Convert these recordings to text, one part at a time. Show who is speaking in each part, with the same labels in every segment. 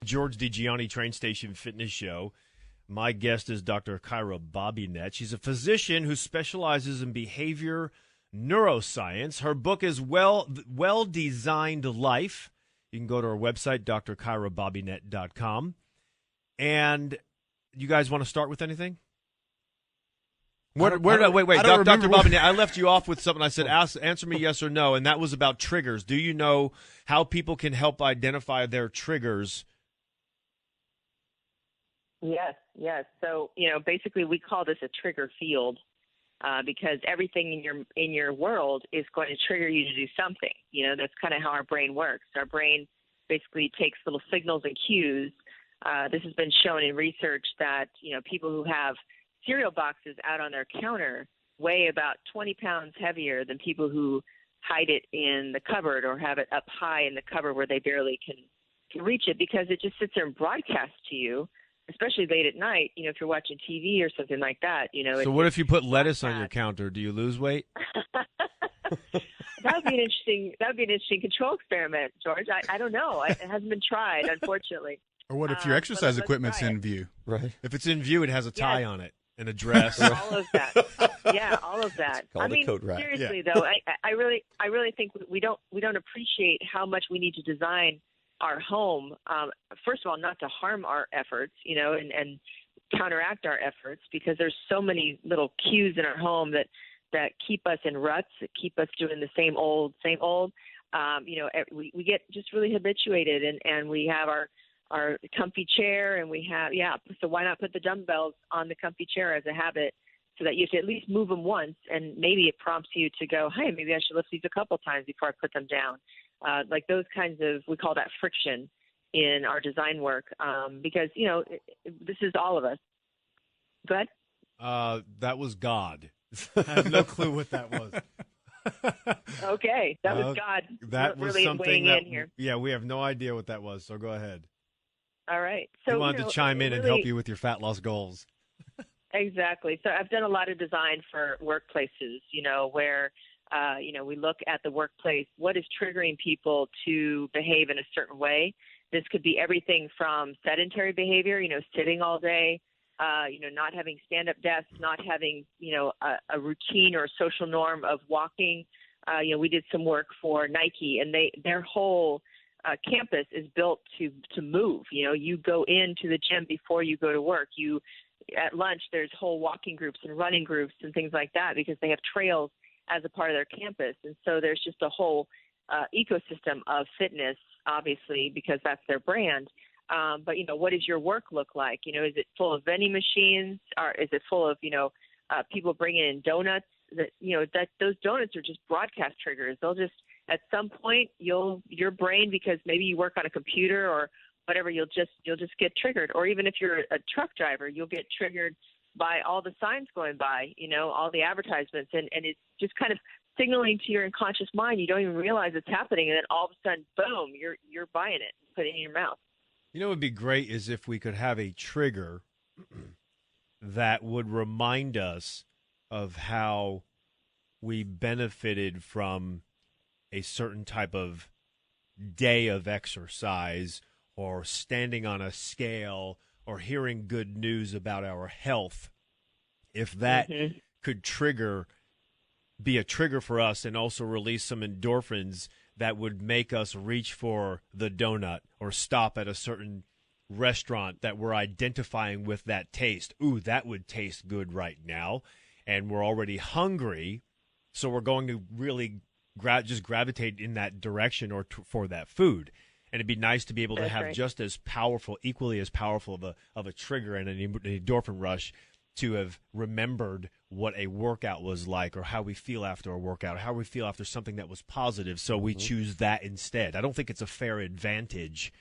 Speaker 1: George DiGianni Train Station Fitness Show. My guest is Dr. Kyra Bobinet. She's a physician who specializes in behavior neuroscience. Her book is Well-Designed Life. You can go to her website, drkyrabobinet.com. And you guys want to start with anything? Wait, Dr. Bobinet, I left you off with something. I said, answer me yes or no, and that was about triggers. Do you know how people can help identify their triggers?
Speaker 2: Yes. So, basically we call this a trigger field because everything in your world is going to trigger you to do something. That's kind of how our brain works. Our brain basically takes little signals and cues. This has been shown in research that, people who have cereal boxes out on their counter weigh about 20 pounds heavier than people who hide it in the cupboard or have it up high in the cupboard where they barely can reach it, because it just sits there and broadcasts to you, especially late at night, if you're watching TV or something like that.
Speaker 1: So what if you put lettuce on your counter? Do you lose weight?
Speaker 2: That would be an interesting control experiment, George. I don't know. It hasn't been tried, unfortunately.
Speaker 3: Or what if your exercise equipment's in view?
Speaker 1: Right. If it's in view, it has a tie on it and a dress.
Speaker 2: All of that. Yeah, all of that. Seriously though, I really think we don't appreciate how much we need to design our home. First of all, not to harm our efforts, and counteract our efforts, because there's so many little cues in our home that keep us in ruts, that keep us doing the same old. We get just really habituated, and we have our comfy chair, and we have, so why not put the dumbbells on the comfy chair as a habit, so that you can at least move them once, and maybe it prompts you to go, hey, maybe I should lift these a couple times before I put them down. Like those kinds of, we call that friction in our design work, because, this is all of us. Go ahead.
Speaker 1: That was God. I have no clue what that was.
Speaker 2: Okay, that was God.
Speaker 1: That was
Speaker 2: really
Speaker 1: something
Speaker 2: weighing
Speaker 1: that,
Speaker 2: in here.
Speaker 1: Yeah, we have no idea what that was, so go ahead.
Speaker 2: All right. So
Speaker 1: we wanted to chime in and help you with your fat loss goals.
Speaker 2: Exactly. So I've done a lot of design for workplaces, where, we look at the workplace, what is triggering people to behave in a certain way. This could be everything from sedentary behavior, sitting all day, not having stand-up desks, not having, a routine or a social norm of walking. We did some work for Nike, and their whole campus is built to move. You go into the gym before you go to work. At lunch, there's whole walking groups and running groups and things like that, because they have trails as a part of their campus. And so there's just a whole ecosystem of fitness, obviously, because that's their brand. But, what does your work look like? Is it full of vending machines, or is it full of, people bringing in donuts? That those donuts are just broadcast triggers. They'll just, at some point, your brain, because maybe you work on a computer or whatever, you'll just get triggered. Or even if you're a truck driver, you'll get triggered by all the signs going by, all the advertisements, and it's just kind of signaling to your unconscious mind. You don't even realize it's happening, and then all of a sudden, boom, you're buying it, put it in your mouth.
Speaker 1: What would be great is if we could have a trigger that would remind us of how we benefited from a certain type of day of exercise, or standing on a scale, or hearing good news about our health. If that could be a trigger for us, and also release some endorphins that would make us reach for the donut or stop at a certain restaurant that we're identifying with that taste. Ooh, that would taste good right now. And we're already hungry, so we're going to really just gravitate in that direction or for that food. And it'd be nice to be able to have just as powerful, equally as powerful of a trigger and an endorphin rush, to have remembered what a workout was like, or how we feel after a workout, or how we feel after something that was positive, so we choose that instead. I don't think it's a fair advantage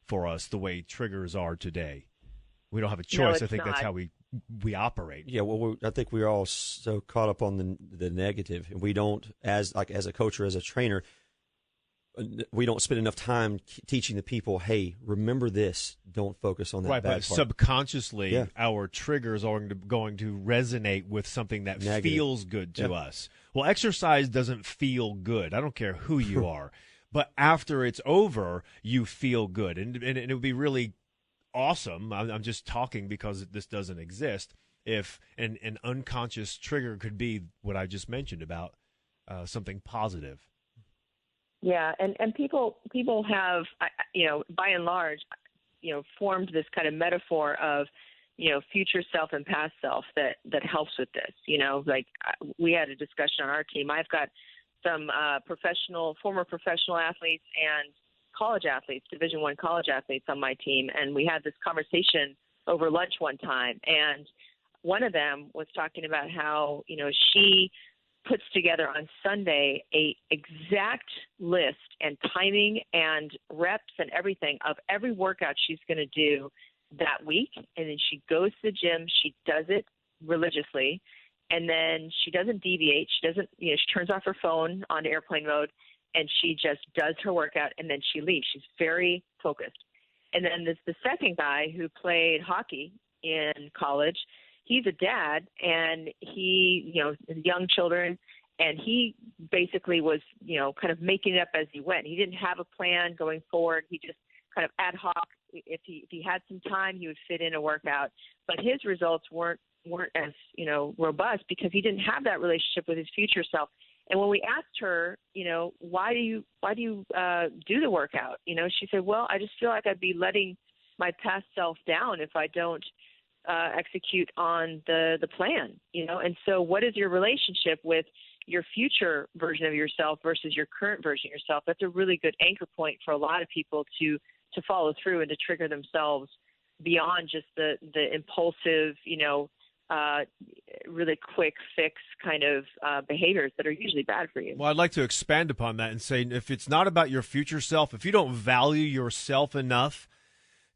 Speaker 1: for us the way triggers are today. We don't have a choice.
Speaker 2: No,
Speaker 1: I think
Speaker 2: not.
Speaker 1: that's how we operate.
Speaker 4: Yeah, well, I think we're all so caught up on the negative, and we don't, as a coach or as a trainer, we don't spend enough time teaching the people, hey, remember this, don't focus on that
Speaker 1: right,
Speaker 4: bad
Speaker 1: but
Speaker 4: part.
Speaker 1: subconsciously, our triggers are going to resonate with something that feels good to us. Well, exercise doesn't feel good. I don't care who you are, but after it's over, you feel good. And it would be really awesome. I'm just talking because this doesn't exist. If an unconscious trigger could be what I just mentioned about something positive.
Speaker 2: Yeah, and people have, by and large, formed this kind of metaphor of, future self and past self that helps with this. Like we had a discussion on our team. I've got some former professional athletes and college athletes, Division I college athletes on my team, and we had this conversation over lunch one time. And one of them was talking about how, she puts together on Sunday a exact list and timing and reps and everything of every workout she's going to do that week. And then she goes to the gym. She does it religiously. And then she doesn't deviate. She doesn't, she turns off her phone onto airplane mode and she just does her workout and then she leaves. She's very focused. And then there's the second guy who played hockey in college. He's a dad and he, young children, and he basically was, kind of making it up as he went. He didn't have a plan going forward. He just kind of ad hoc. If he had some time, he would fit in a workout. But his results weren't as, robust because he didn't have that relationship with his future self. And when we asked her, why do you do the workout? She said, well, I just feel like I'd be letting my past self down if I don't execute on the plan, And so what is your relationship with your future version of yourself versus your current version of yourself? That's a really good anchor point for a lot of people to follow through and to trigger themselves beyond just the impulsive, really quick fix kind of behaviors that are usually bad for you.
Speaker 1: Well, I'd like to expand upon that and say, if it's not about your future self, if you don't value yourself enough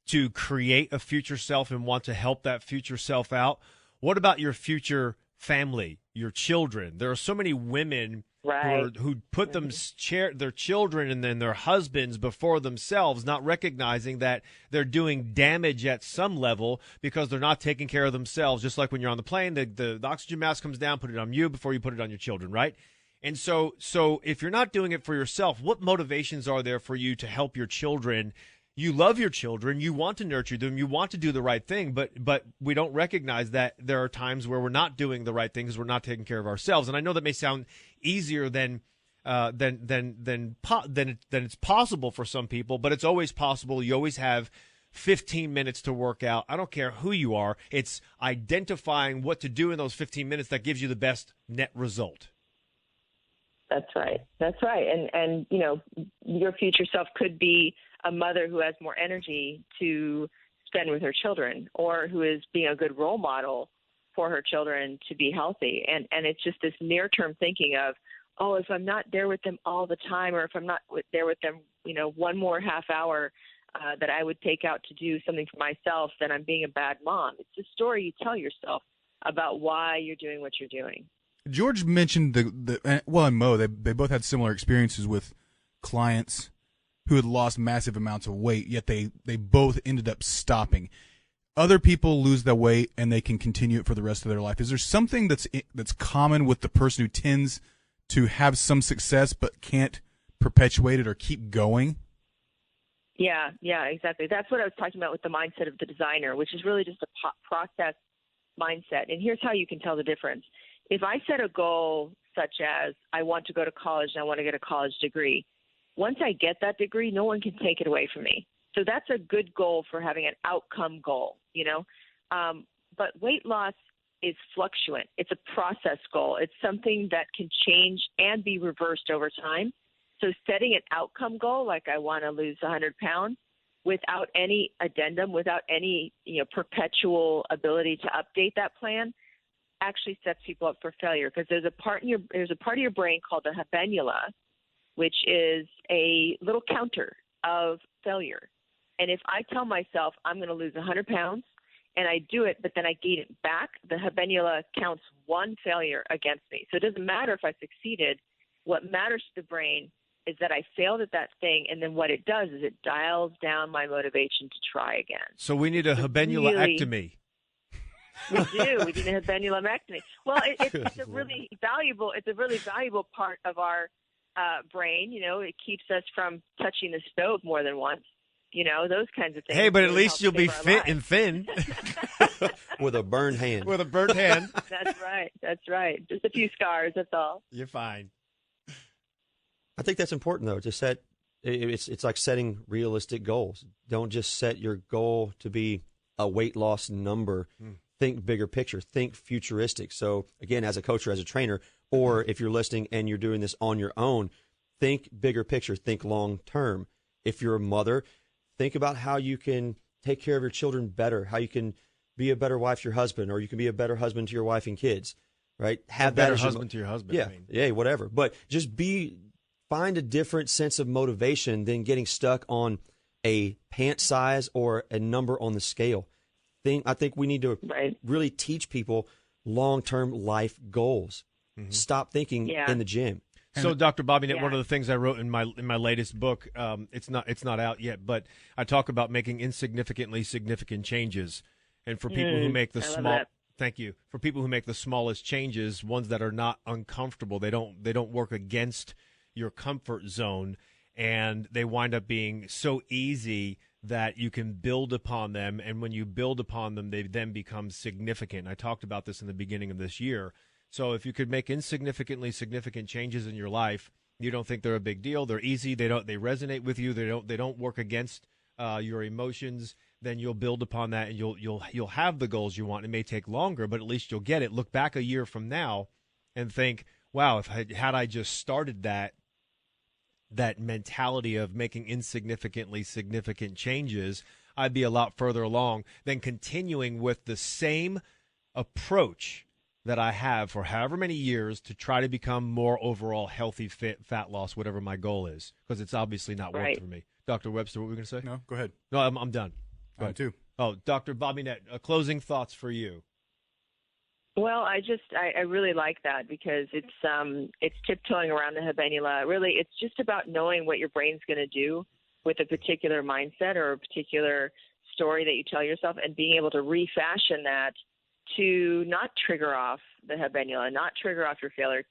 Speaker 1: to create a future self and want to help that future self out, what about your future family, your children? There are so many women who put their children and then their husbands before themselves, not recognizing that they're doing damage at some level because they're not taking care of themselves. Just like when you're on the plane, the oxygen mask comes down, put it on you before you put it on your children, right? And so if you're not doing it for yourself, what motivations are there for you to help your children? You love your children, you want to nurture them, you want to do the right thing, but we don't recognize that there are times where we're not doing the right thing because we're not taking care of ourselves. And I know that may sound easier than it's possible for some people, but it's always possible. You always have 15 minutes to work out. I don't care who you are. It's identifying what to do in those 15 minutes that gives you the best net result.
Speaker 2: That's right. And your future self could be a mother who has more energy to spend with her children, or who is being a good role model for her children to be healthy. And it's just this near-term thinking of, oh, if I'm not there with them all the time, or if I'm not there with them, one more half hour that I would take out to do something for myself, then I'm being a bad mom. It's a story you tell yourself about why you're doing what you're doing.
Speaker 3: George mentioned and Mo, they both had similar experiences with clients who had lost massive amounts of weight, yet they both ended up stopping. Other people lose their weight and they can continue it for the rest of their life. Is there something that's common with the person who tends to have some success but can't perpetuate it or keep going?
Speaker 2: Yeah, exactly. That's what I was talking about with the mindset of the designer, which is really just a process mindset. And here's how you can tell the difference. If I set a goal such as I want to go to college and I want to get a college degree, once I get that degree, no one can take it away from me. So that's a good goal for having an outcome goal, But weight loss is fluctuant. It's a process goal. It's something that can change and be reversed over time. So setting an outcome goal, like I want to lose 100 pounds, without any addendum, without any perpetual ability to update that plan, actually sets people up for failure, because there's a part of your brain called the habenula, which is a little counter of failure. And if I tell myself I'm going to lose 100 pounds and I do it, but then I gain it back, the habenula counts one failure against me. So it doesn't matter if I succeeded. What matters to the brain is that I failed at that thing, and then what it does is it dials down my motivation to try again.
Speaker 1: So we need a habenulaectomy.
Speaker 2: We do. We need a habenulaectomy. Well, it's a really valuable part of our brain. It keeps us from touching the stove more than once. Those kinds of things.
Speaker 1: Hey, but at
Speaker 2: really
Speaker 1: least
Speaker 2: help
Speaker 1: you'll be
Speaker 2: save our
Speaker 1: fit
Speaker 2: lives.
Speaker 1: and thin.
Speaker 4: With a burned hand.
Speaker 1: With a burnt hand.
Speaker 2: That's right. That's right. Just a few scars. That's all.
Speaker 1: You're fine.
Speaker 4: I think that's important, though, to set. It's like setting realistic goals. Don't just set your goal to be a weight loss number. Think bigger picture. Think futuristic. So, again, as a coach or as a trainer, or if you're listening and you're doing this on your own, think bigger picture. Think long term. If you're a mother, think about how you can take care of your children better, how you can be a better wife to your husband, or you can be a better husband to your wife and kids, right? Have
Speaker 1: a better
Speaker 4: that as
Speaker 1: husband to your husband.
Speaker 4: Yeah,
Speaker 1: I mean.
Speaker 4: yeah, whatever. But just find a different sense of motivation than getting stuck on a pant size or a number on the scale. I think we need to really teach people long-term life goals. Stop thinking in the gym.
Speaker 1: So, Dr. Bobinet, one of the things I wrote in my latest book, it's not out yet, but I talk about making insignificantly significant changes, and for people who make for people who make the smallest changes, ones that are not uncomfortable, they don't work against your comfort zone, and they wind up being so easy that you can build upon them, and when you build upon them, they then become significant. I talked about this in the beginning of this year. So if you could make insignificantly significant changes in your life, you don't think they're a big deal. They're easy. They resonate with you. They don't work against your emotions. Then you'll build upon that, and you'll have the goals you want. It may take longer, but at least you'll get it. Look back a year from now, and think, wow, had I just started that mentality of making insignificantly significant changes, I'd be a lot further along than continuing with the same approach that I have for however many years to try to become more overall healthy, fit, fat loss, whatever my goal is, because it's obviously not worked for me. Dr. Webster, what were we going to say?
Speaker 3: No, go ahead.
Speaker 1: No, I'm done. Go ahead.
Speaker 3: Too.
Speaker 1: Oh, Dr. Bobinet, closing thoughts for you.
Speaker 2: Well, I really like that because it's tiptoeing around the habenula. Really, it's just about knowing what your brain's going to do with a particular mindset or a particular story that you tell yourself, and being able to refashion that to not trigger off the habenula, not trigger off your failure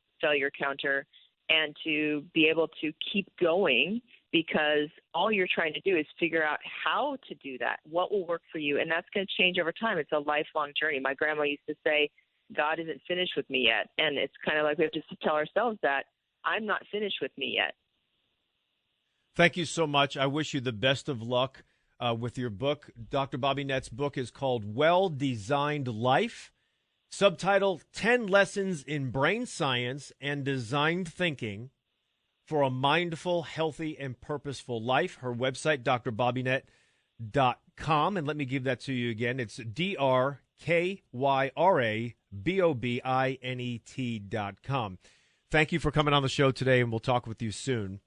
Speaker 2: counter, and to be able to keep going, because all you're trying to do is figure out how to do that, what will work for you, and that's going to change over time. It's a lifelong journey. My grandma used to say, God isn't finished with me yet, and it's kind of like we have to tell ourselves that I'm not finished with me yet.
Speaker 1: Thank you so much. I wish you the best of luck with your book. Dr. Bobinet's book is called Well-Designed Life, subtitle 10 Lessons in Brain Science and Designed Thinking for a Mindful, Healthy, and Purposeful Life. Her website, drbobinet.com. And let me give that to you again. It's DrKyraBobinet.com. Thank you for coming on the show today, and we'll talk with you soon.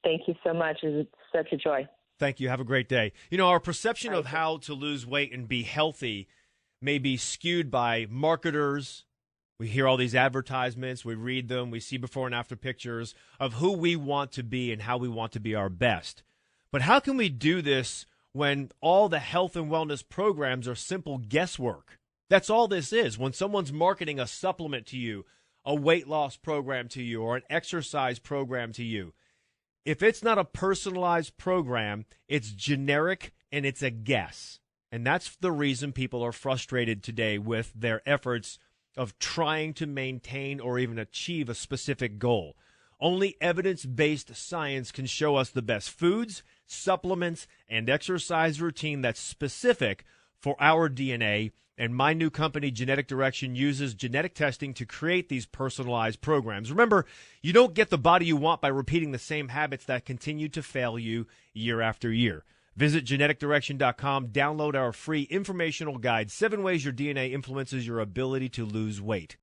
Speaker 2: Thank you so much. It's such a joy.
Speaker 1: Thank you. Have a great day. You know, our perception of how to lose weight and be healthy may be skewed by marketers. We hear all these advertisements, we read them, we see before and after pictures of who we want to be and how we want to be our best. But how can we do this when all the health and wellness programs are simple guesswork? That's all this is. When someone's marketing a supplement to you, a weight loss program to you, or an exercise program to you, if it's not a personalized program, it's generic and it's a guess. And that's the reason people are frustrated today with their efforts of trying to maintain or even achieve a specific goal. Only evidence-based science can show us the best foods, supplements, and exercise routine that's specific for our DNA. And my new company, Genetic Direction, uses genetic testing to create these personalized programs. Remember, you don't get the body you want by repeating the same habits that continue to fail you year after year. Visit geneticdirection.com, download our free informational guide, 7 Ways Your DNA Influences Your Ability to Lose Weight.